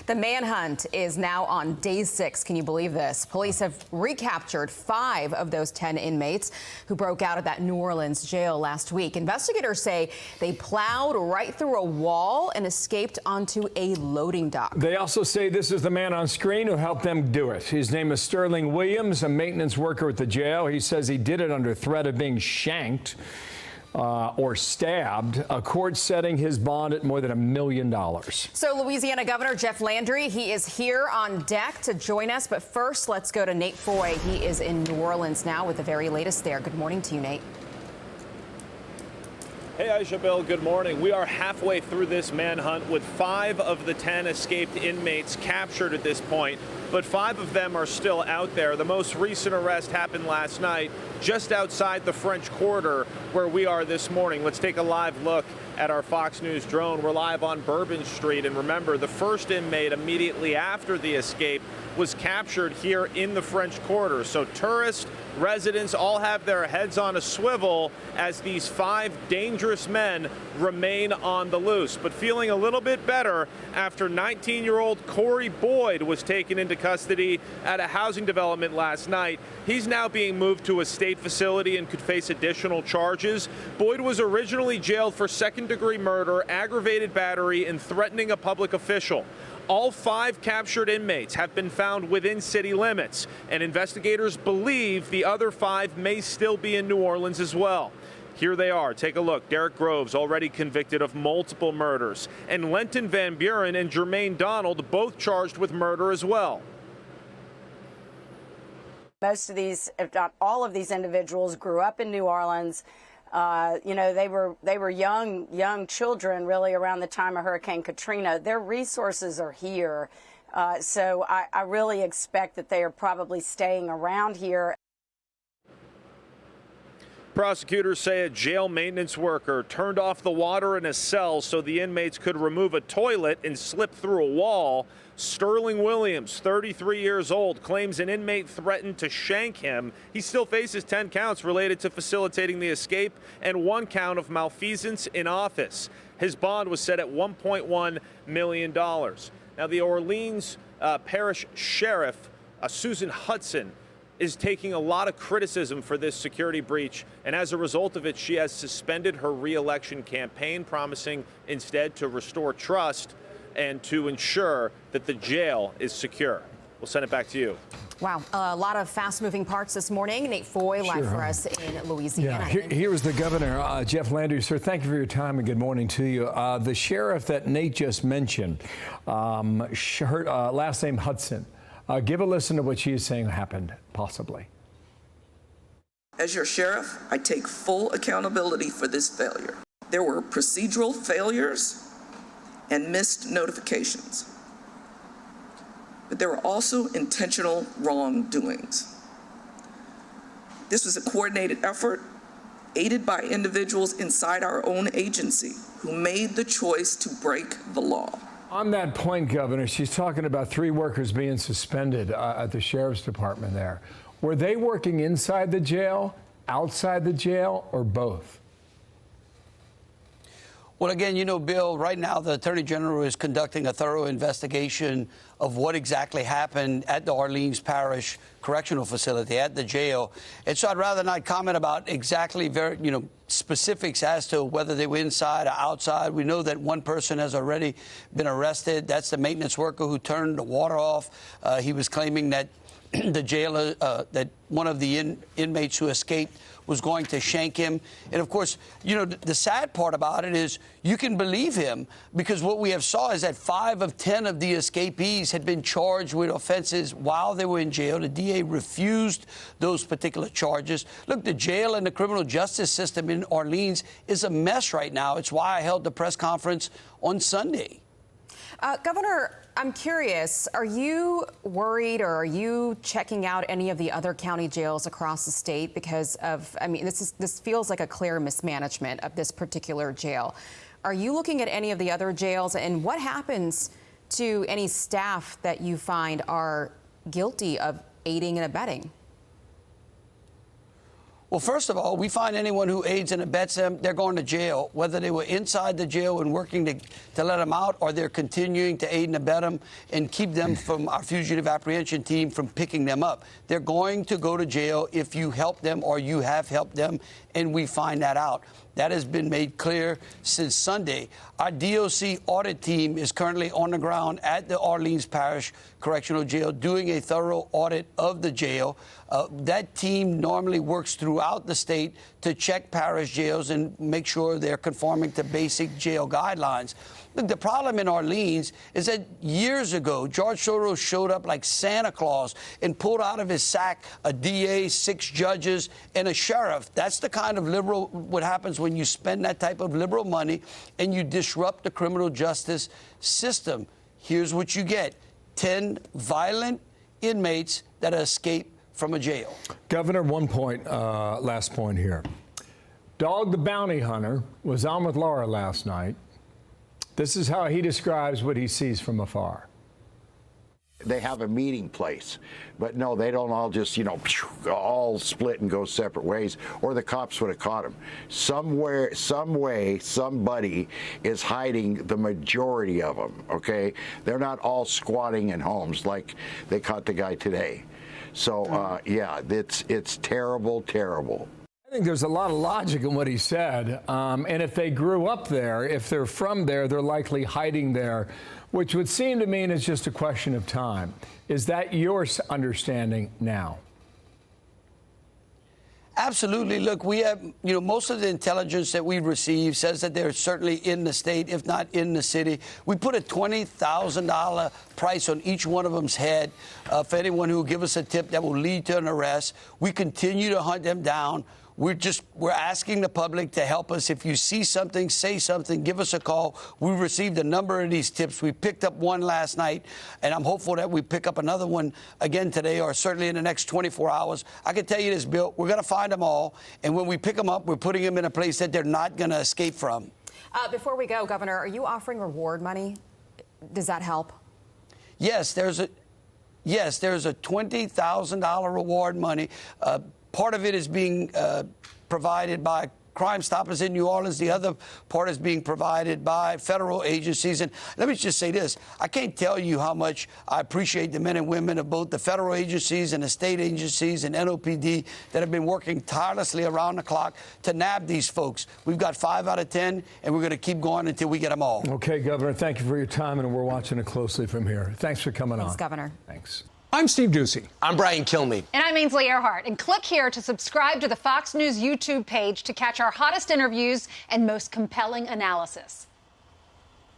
The manhunt is now on day 6. Can you believe this? Police have recaptured 5 of those 10 inmates who broke out of that New Orleans jail last week. Investigators say they plowed right through a wall and escaped onto a loading dock. They also say this is the man on screen who helped them do it. His name is Sterling Williams, a maintenance worker at the jail. He says he did it under threat of being shanked or stabbed. A court setting his bond at more than $1 million. So Louisiana Governor Jeff Landry, he is here on deck to join us. But first, let's go to Nate Foy. He is in New Orleans now with the very latest there. Good morning to you, Nate. Hey, Aisha Bill, good morning. We are halfway through this manhunt with 5 of the 10 escaped inmates captured at this point, but 5 of them are still out there. The most recent arrest happened last night just outside the French Quarter where we are this morning. Let's take a live look at our Fox News drone. We're live on Bourbon Street, and remember, the first inmate immediately after the escape was captured here in the French Quarter. So tourists, residents all have their heads on a swivel as these 5 dangerous men remain on the loose. But feeling a little bit better after 19-year-old Corey Boyd was taken into custody at a housing development last night. He's now being moved to a state facility and could face additional charges. Boyd was originally jailed for second-degree murder, aggravated battery, and threatening a public official. All 5 captured inmates have been found within city limits, and investigators believe the other 5 may still be in New Orleans as well. Here they are. Take a look. Derek Groves, already convicted of multiple murders, and Lenton Van Buren and Jermaine Donald, both charged with murder as well. Most of these, if not all of these individuals, grew up in New Orleans. You know, they were young children really around the time of Hurricane Katrina. Their resources are here. So I really expect that they are probably staying around here. Prosecutors say a jail maintenance worker turned off the water in a cell so the inmates could remove a toilet and slip through a wall. Sterling Williams, 33 years old, claims an inmate threatened to shank him. He still faces 10 counts related to facilitating the escape and 1 count of malfeasance in office. His bond was set at $1.1 million. Now, the Orleans Parish Sheriff, Susan Hudson, is taking a lot of criticism for this security breach, and as a result of it, she has suspended her re-election campaign, promising instead to restore trust and to ensure that the jail is secure. We'll send it back to you. Wow, a lot of fast-moving parts this morning. Nate Foy live for us in Louisiana. Here was the governor, Jeff Landry. Sir, thank you for your time and good morning to you. The sheriff that Nate just mentioned, her last name Hudson. Give a listen to what she is saying happened, possibly. As your sheriff, I take full accountability for this failure. There were procedural failures and missed notifications, but there were also intentional wrongdoings. This was a coordinated effort aided by individuals inside our own agency who made the choice to break the law. On that point, Governor, she's talking about 3 workers being suspended at the sheriff's department there. Were they working inside the jail, outside the jail, or both? Well, again, you know, Bill, right now the Attorney General is conducting a thorough investigation of what exactly happened at the Orleans Parish Correctional Facility, at the jail. And so I'd rather not comment about exactly specifics as to whether they were inside or outside. We know that 1 person has already been arrested. That's the maintenance worker who turned the water off. He was claiming that the jailer, that one of the inmates who escaped was going to shank him. And of course, you know, the sad part about it is you can believe him, because what we have saw is that 5 of 10 of the escapees had been charged with offenses while they were in jail. The DA refused those particular charges. Look, the jail and the criminal justice system in Orleans is a mess right now. It's why I held the press conference on Sunday. Governor, I'm curious, are you worried, or are you checking out any of the other county jails across the state because of, I mean, this feels like a clear mismanagement of this particular jail. Are you looking at any of the other jails, and what happens to any staff that you find are guilty of aiding and abetting? Well, first of all, we find anyone who aids and abets them, they're going to jail, whether they were inside the jail and working to let them out, or they're continuing to aid and abet them and keep them from our fugitive apprehension team from picking them up. They're going to go to jail if you help them or you have helped them, and we find that out. That has been made clear since Sunday. Our DOC audit team is currently on the ground at the Orleans Parish Correctional Jail doing a thorough audit of the jail. That team normally works throughout the state to check parish jails and make sure they're conforming to basic jail guidelines. Look, the problem in Orleans is that years ago, George Soros showed up like Santa Claus and pulled out of his sack a DA, 6 judges, and a sheriff. That's the kind of what happens when you spend that type of liberal money and you disrupt the criminal justice system. Here's what you get: 10 violent inmates that escape from a jail. Governor, last point here. Dog the Bounty Hunter was on with Laura last night. This is how he describes what he sees from afar. They have a meeting place, but no, they don't all just, all split and go separate ways, or the cops would have caught them. Somewhere, some way, somebody is hiding the majority of them, okay? They're not all squatting in homes like they caught the guy today. So, yeah, it's terrible, terrible. I think there's a lot of logic in what he said. And if they grew up there, if they're from there, they're likely hiding there, which would seem to mean it's just a question of time. Is that your understanding now? Absolutely. Look, we have, most of the intelligence that we receive says that they're certainly in the state, if not in the city. We put a $20,000 price on each one of them's head for anyone who will give us a tip that will lead to an arrest. We continue to hunt them down. We're asking the public to help us. If you see something, say something, give us a call. We received a number of these tips. We picked up one last night, and I'm hopeful that we pick up another one again today, or certainly in the next 24 hours. I can tell you this, Bill, we're going to find them all, and when we pick them up, we're putting them in a place that they're not going to escape from. Before we go, Governor, are you offering reward money? Does that help? Yes, there's a $20,000 reward money. Part of it is being provided by Crime Stoppers in New Orleans. The other part is being provided by federal agencies. And let me just say this. I can't tell you how much I appreciate the men and women of both the federal agencies and the state agencies and NOPD that have been working tirelessly around the clock to nab these folks. We've got 5 out of 10, and we're going to keep going until we get them all. Okay, Governor, thank you for your time, and we're watching it closely from here. Thanks for coming on. Thanks, Governor. Thanks. I'm Steve Ducey. I'm Brian Kilmeade. And I'm Ainsley Earhart. And click here to subscribe to the Fox News YouTube page to catch our hottest interviews and most compelling analysis.